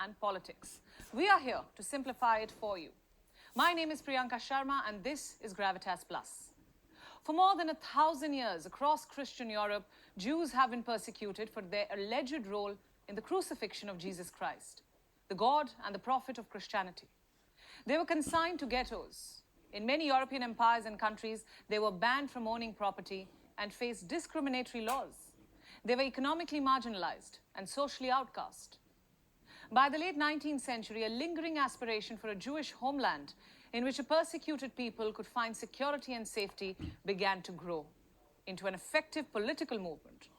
and politics. We are here to simplify it for you. My name is Priyanka Sharma and this is Gravitas Plus. For more than 1,000 years across Christian Europe, Jews have been persecuted for their alleged role in the crucifixion of Jesus Christ, the God and the prophet of Christianity. They were consigned to ghettos. In many European empires and countries, they were banned from owning property and faced discriminatory laws. They were economically marginalized and socially outcast. By the late 19th century, a lingering aspiration for a Jewish homeland in which a persecuted people could find security and safety began to grow into an effective political movement.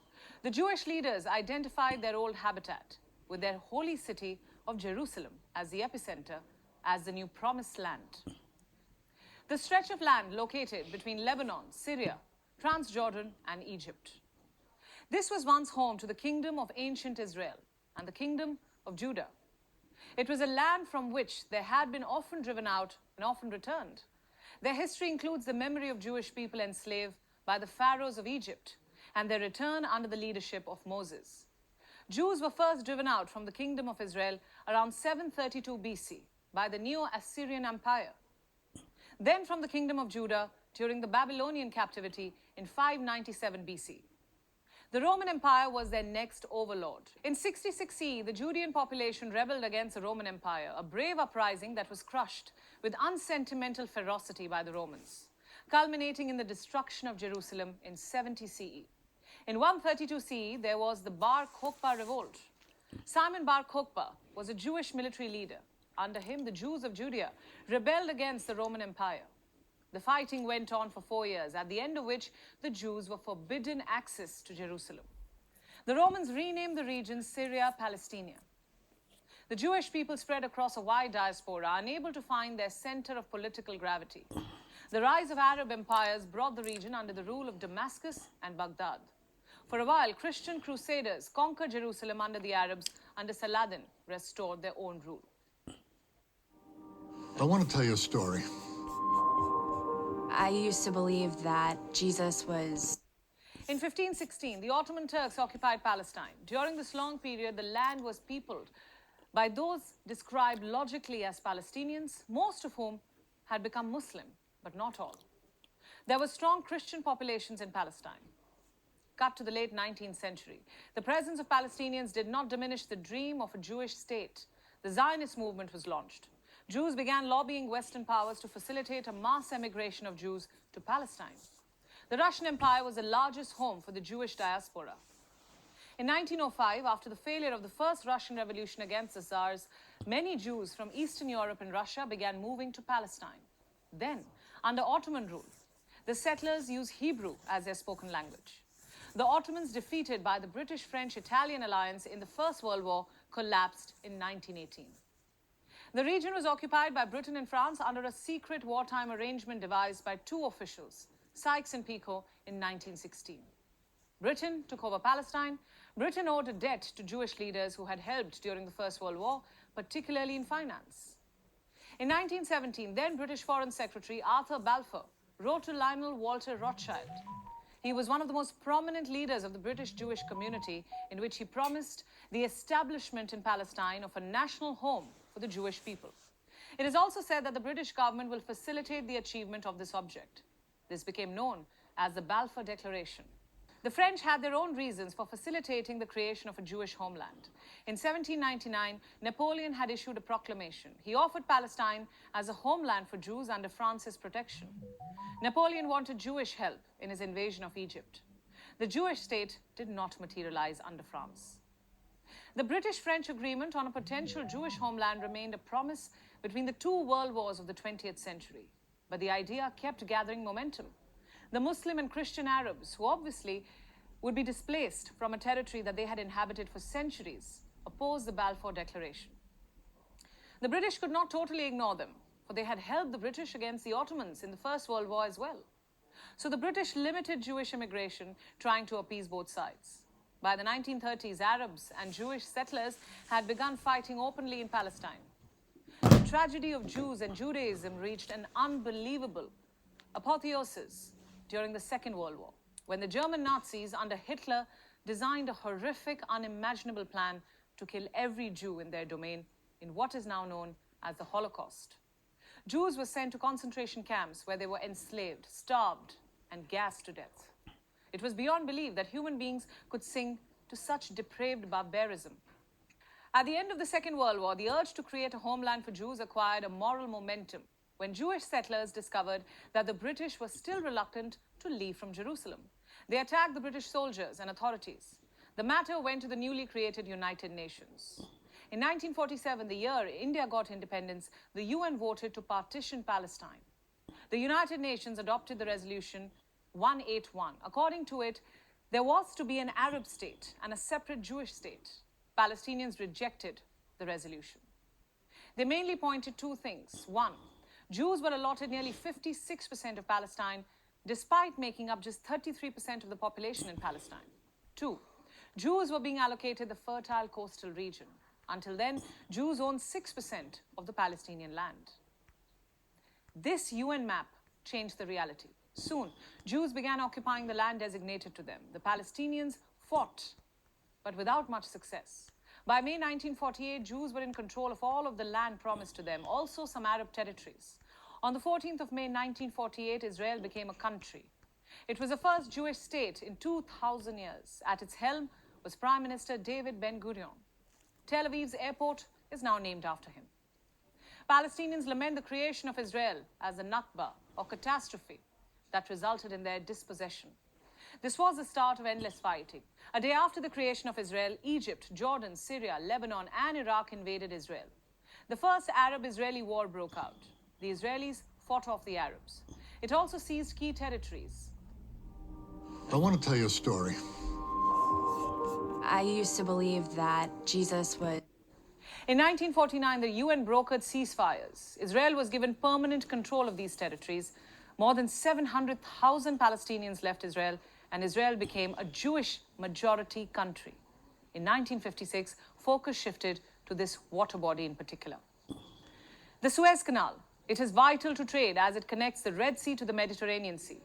The Jewish leaders identified their old habitat with their holy city of Jerusalem as the epicenter, as the new promised land. The stretch of land located between Lebanon, Syria, Transjordan, and Egypt. This was once home to the kingdom of ancient Israel and the kingdom of Judah. It was a land from which they had been often driven out and often returned. Their history includes the memory of Jewish people enslaved by the pharaohs of Egypt and their return under the leadership of Moses. Jews were first driven out from the kingdom of Israel around 732 BC by the Neo-Assyrian Empire. Then from the kingdom of Judah during the Babylonian captivity in 597 BC. The Roman Empire was their next overlord. In 66 CE, the Judean population rebelled against the Roman Empire, a brave uprising that was crushed with unsentimental ferocity by the Romans, culminating in the destruction of Jerusalem in 70 CE. In 132 CE, there was the Bar Kokhba revolt. Simon Bar Kokhba was a Jewish military leader. Under him, the Jews of Judea rebelled against the Roman Empire. The fighting went on for 4 years, at the end of which the Jews were forbidden access to Jerusalem. The Romans renamed the region Syria Palestina. The Jewish people spread across a wide diaspora, unable to find their center of political gravity. The rise of Arab empires brought the region under the rule of Damascus and Baghdad. For a while, Christian crusaders conquered Jerusalem under the Arabs. Under Saladin, restored their own rule. I want to tell you a story. I used to believe that Jesus was... In 1516, the Ottoman Turks occupied Palestine. During this long period, the land was peopled by those described logically as Palestinians, most of whom had become Muslim, but not all. There were strong Christian populations in Palestine. Cut to the late 19th century, the presence of Palestinians did not diminish the dream of a Jewish state. The Zionist movement was launched. Jews began lobbying Western powers to facilitate a mass emigration of Jews to Palestine. The Russian Empire was the largest home for the Jewish diaspora. In 1905, after the failure of the first Russian Revolution against the Tsars, many Jews from Eastern Europe and Russia began moving to Palestine. Then, under Ottoman rule, the settlers used Hebrew as their spoken language. The Ottomans, defeated by the British-French-Italian alliance in the First World War, collapsed in 1918. The region was occupied by Britain and France under a secret wartime arrangement devised by two officials, Sykes and Picot, in 1916. Britain took over Palestine. Britain owed a debt to Jewish leaders who had helped during the First World War, particularly in finance. In 1917, then British Foreign Secretary Arthur Balfour wrote to Lionel Walter Rothschild. He was one of the most prominent leaders of the British Jewish community, in which he promised the establishment in Palestine of a national home for the Jewish people. It is also said that the British government will facilitate the achievement of this object. This became known as the Balfour Declaration. The French had their own reasons for facilitating the creation of a Jewish homeland. In 1799, Napoleon had issued a proclamation. He offered Palestine as a homeland for Jews under France's protection. Napoleon wanted Jewish help in his invasion of Egypt. The Jewish state did not materialize under France. The British-French agreement on a potential Jewish homeland remained a promise between the two world wars of the 20th century. But the idea kept gathering momentum. The Muslim and Christian Arabs, who obviously would be displaced from a territory that they had inhabited for centuries, opposed the Balfour Declaration. The British could not totally ignore them, for they had helped the British against the Ottomans in the First World War as well. So the British limited Jewish immigration, trying to appease both sides. By the 1930s, Arabs and Jewish settlers had begun fighting openly in Palestine. The tragedy of Jews and Judaism reached an unbelievable apotheosis during the Second World War, when the German Nazis under Hitler designed a horrific, unimaginable plan to kill every Jew in their domain in what is now known as the Holocaust. Jews were sent to concentration camps where they were enslaved, starved, and gassed to death. It was beyond belief that human beings could sink to such depraved barbarism. At the end of the Second World War, the urge to create a homeland for Jews acquired a moral momentum when Jewish settlers discovered that the British were still reluctant to leave from Jerusalem. They attacked the British soldiers and authorities. The matter went to the newly created United Nations. In 1947, the year India got independence, the UN voted to partition Palestine. The United Nations adopted the resolution 181. According to it, there was to be an Arab state and a separate Jewish state. Palestinians rejected the resolution. They mainly pointed two things. One, Jews were allotted nearly 56% of Palestine, despite making up just 33% of the population in Palestine. Two, Jews were being allocated the fertile coastal region. Until then, Jews owned 6% of the Palestinian land. This UN map changed the reality. Soon, Jews began occupying the land designated to them. The Palestinians fought, but without much success. By May 1948, Jews were in control of all of the land promised to them, also some Arab territories. On the 14th of May 1948, Israel became a country. It was the first Jewish state in 2,000 years. At its helm was Prime Minister David Ben-Gurion. Tel Aviv's airport is now named after him. Palestinians lament the creation of Israel as a Nakba, or catastrophe, that resulted in their dispossession. This was the start of endless fighting. A day after the creation of Israel, Egypt, Jordan, Syria, Lebanon, and Iraq invaded Israel. The first Arab-Israeli war broke out. The Israelis fought off the Arabs. It also seized key territories. I want to tell you a story. I used to believe that Jesus was. In 1949, the UN brokered ceasefires. Israel was given permanent control of these territories. More than 700,000 Palestinians left Israel, and Israel became a Jewish majority country. In 1956, focus shifted to this water body in particular. The Suez Canal. It is vital to trade as it connects the Red Sea to the Mediterranean Sea.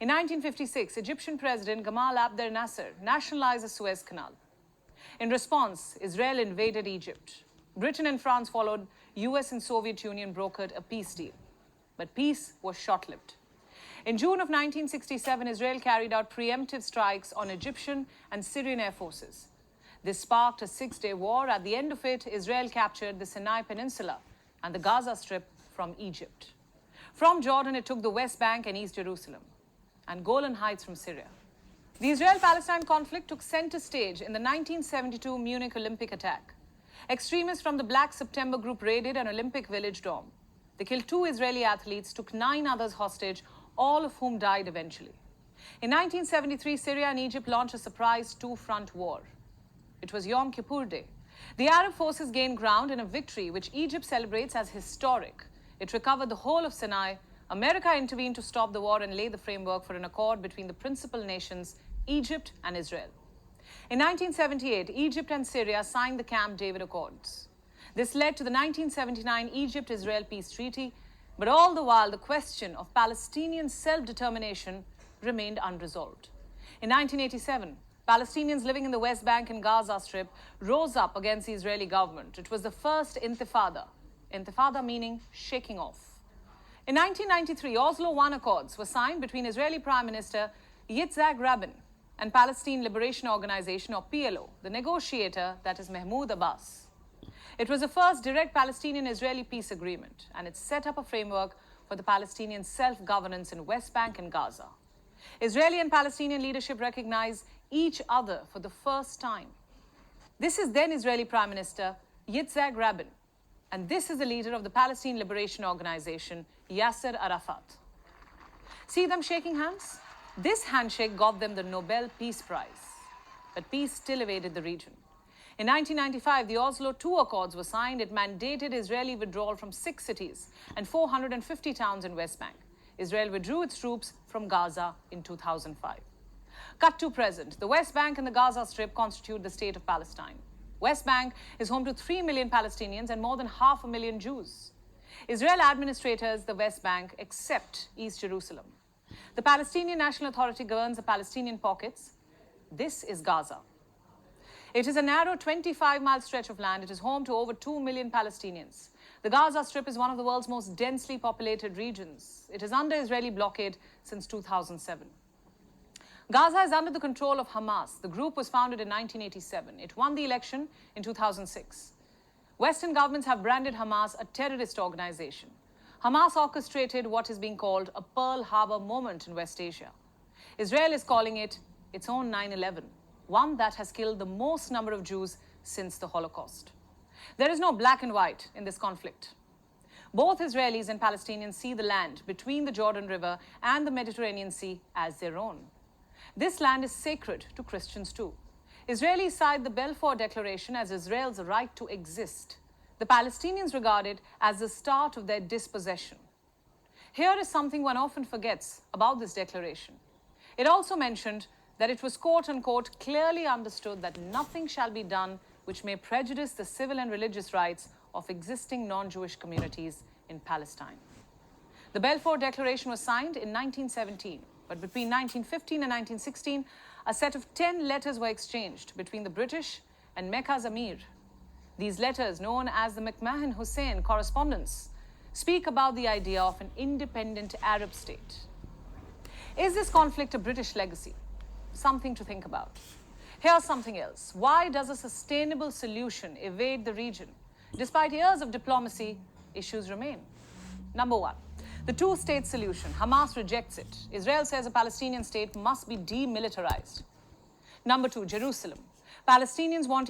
In 1956, Egyptian President Gamal Abdel Nasser nationalized the Suez Canal. In response, Israel invaded Egypt. Britain and France followed. US and Soviet Union brokered a peace deal. But peace was short-lived. In June of 1967, Israel carried out preemptive strikes on Egyptian and Syrian air forces. This sparked a six-day war. At the end of it, Israel captured the Sinai Peninsula and the Gaza Strip from Egypt. From Jordan, it took the West Bank and East Jerusalem, and Golan Heights from Syria. The Israel-Palestine conflict took center stage in the 1972 Munich Olympic attack. Extremists from the Black September group raided an Olympic Village dorm. They killed 2 Israeli athletes, took 9 others hostage, all of whom died eventually. In 1973, Syria and Egypt launched a surprise two-front war. It was Yom Kippur Day. The Arab forces gained ground in a victory which Egypt celebrates as historic. It recovered the whole of Sinai. America intervened to stop the war and lay the framework for an accord between the principal nations, Egypt and Israel. In 1978, Egypt and Syria signed the Camp David Accords. This led to the 1979 Egypt-Israel Peace Treaty, but all the while the question of Palestinian self-determination remained unresolved. In 1987, Palestinians living in the West Bank and Gaza Strip rose up against the Israeli government. It was the first intifada. Intifada meaning shaking off. In 1993, Oslo I Accords were signed between Israeli Prime Minister Yitzhak Rabin and Palestine Liberation Organization, or PLO, the negotiator, that is Mahmoud Abbas. It was the first direct Palestinian-Israeli peace agreement, and it set up a framework for the Palestinian self-governance in West Bank and Gaza. Israeli and Palestinian leadership recognized each other for the first time. This is then Israeli Prime Minister Yitzhak Rabin, and this is the leader of the Palestine Liberation Organization, Yasser Arafat. See them shaking hands? This handshake got them the Nobel Peace Prize, but peace still evaded the region. In 1995, the Oslo II Accords were signed. It mandated Israeli withdrawal from 6 cities and 450 towns in West Bank. Israel withdrew its troops from Gaza in 2005. Cut to present. The West Bank and the Gaza Strip constitute the state of Palestine. West Bank is home to 3 million Palestinians and more than 500,000 Jews. Israel administrators the West Bank except East Jerusalem. The Palestinian National Authority governs the Palestinian pockets. This is Gaza. It is a narrow 25-mile stretch of land. It is home to over 2 million Palestinians. The Gaza Strip is one of the world's most densely populated regions. It is under Israeli blockade since 2007. Gaza is under the control of Hamas. The group was founded in 1987. It won the election in 2006. Western governments have branded Hamas a terrorist organization. Hamas orchestrated what is being called a Pearl Harbor moment in West Asia. Israel is calling it its own 9/11, one that has killed the most number of Jews since the Holocaust. There is no black and white in this conflict. Both Israelis and Palestinians see the land between the Jordan River and the Mediterranean Sea as their own. This land is sacred to Christians too. Israelis cite the Balfour Declaration as Israel's right to exist. The Palestinians regard it as the start of their dispossession. Here is something one often forgets about this declaration. It also mentioned that it was quote-unquote clearly understood that nothing shall be done which may prejudice the civil and religious rights of existing non-Jewish communities in Palestine. The Balfour Declaration was signed in 1917, but between 1915 and 1916, a set of 10 letters were exchanged between the British and Mecca's Amir. These letters, known as the McMahon-Hussein Correspondence, speak about the idea of an independent Arab state. Is this conflict a British legacy? Something to think about. Here's something else. Why does a sustainable solution evade the region? Despite years of diplomacy, issues remain. Number one, the two-state solution. Hamas rejects it. Israel says a Palestinian state must be demilitarized. Number two, Jerusalem. Palestinians want